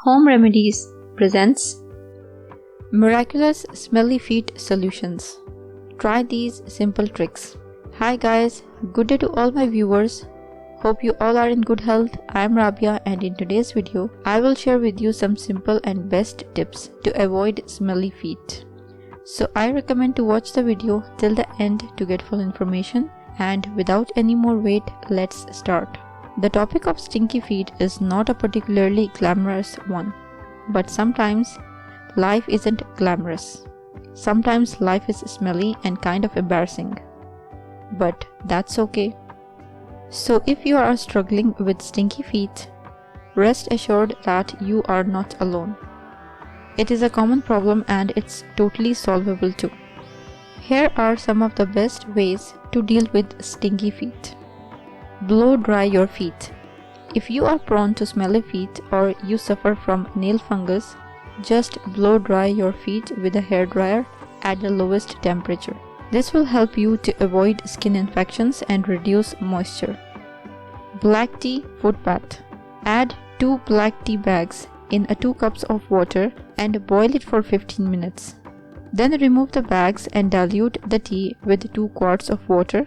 Home Remedies presents Miraculous Smelly Feet Solutions. Try these simple tricks. Hi guys, good day to all my viewers. Hope you all are in good health. I am Rabia and in today's video, I will share with you some simple and best tips to avoid smelly feet. So I recommend to watch the video till the end to get full information, and without any more wait, let's start. The topic of stinky feet is not a particularly glamorous one, but sometimes life isn't glamorous. Sometimes life is smelly and kind of embarrassing, but that's okay. So if you are struggling with stinky feet, rest assured that you are not alone. It is a common problem and it's totally solvable too. Here are some of the best ways to deal with stinky feet. Blow dry your feet. If you are prone to smelly feet or you suffer from nail fungus, just blow dry your feet with a hairdryer at the lowest temperature. This will help you to avoid skin infections and reduce moisture. Black tea foot bath. Add 2 black tea bags in 2 cups of water and boil it for 15 minutes. Then remove the bags and dilute the tea with 2 quarts of water.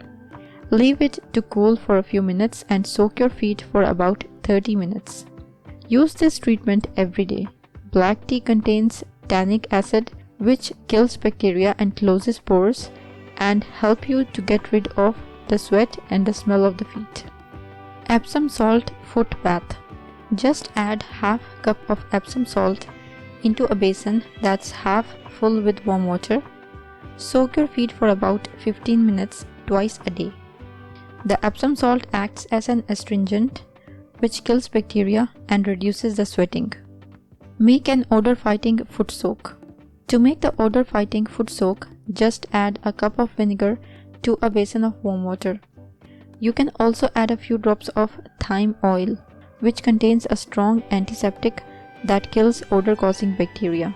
Leave it to cool for a few minutes and soak your feet for about 30 minutes. Use this treatment every day. Black tea contains tannic acid, which kills bacteria and closes pores and help you to get rid of the sweat and the smell of the feet. Epsom salt foot bath. Just add half cup of Epsom salt into a basin that's half full with warm water. Soak your feet for about 15 minutes twice a day. The Epsom salt acts as an astringent, which kills bacteria and reduces the sweating. Make an odor-fighting foot soak. To make the odor-fighting foot soak, just add a cup of vinegar to a basin of warm water. You can also add a few drops of thyme oil, which contains a strong antiseptic that kills odor-causing bacteria.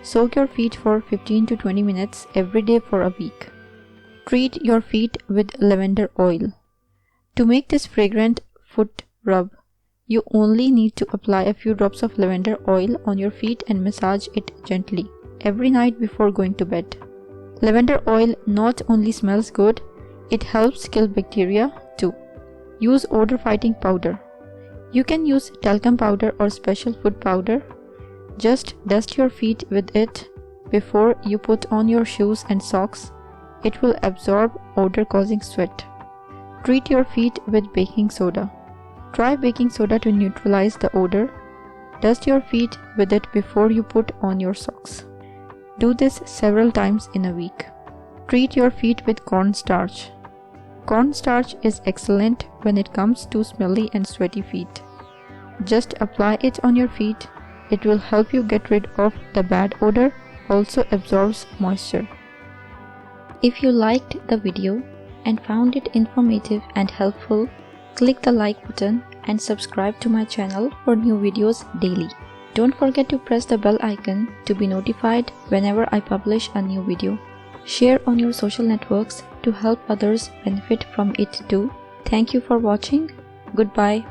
Soak your feet for 15 to 20 minutes every day for a week. Treat your feet with lavender oil. To make this fragrant foot rub, you only need to apply a few drops of lavender oil on your feet and massage it gently every night before going to bed. Lavender oil not only smells good, it helps kill bacteria too. Use odor-fighting powder. You can use talcum powder or special foot powder. Just dust your feet with it before you put on your shoes and socks. It will absorb odor-causing sweat. Treat your feet with baking soda. Try baking soda to neutralize the odor. Dust your feet with it before you put on your socks. Do this several times in a week. Treat your feet with cornstarch. Cornstarch is excellent when it comes to smelly and sweaty feet. Just apply it on your feet. It will help you get rid of the bad odor, also absorbs moisture. If you liked the video and found it informative and helpful, click the like button and subscribe to my channel for new videos daily. Don't forget to press the bell icon to be notified whenever I publish a new video. Share on your social networks to help others benefit from it too. Thank you for watching. Goodbye.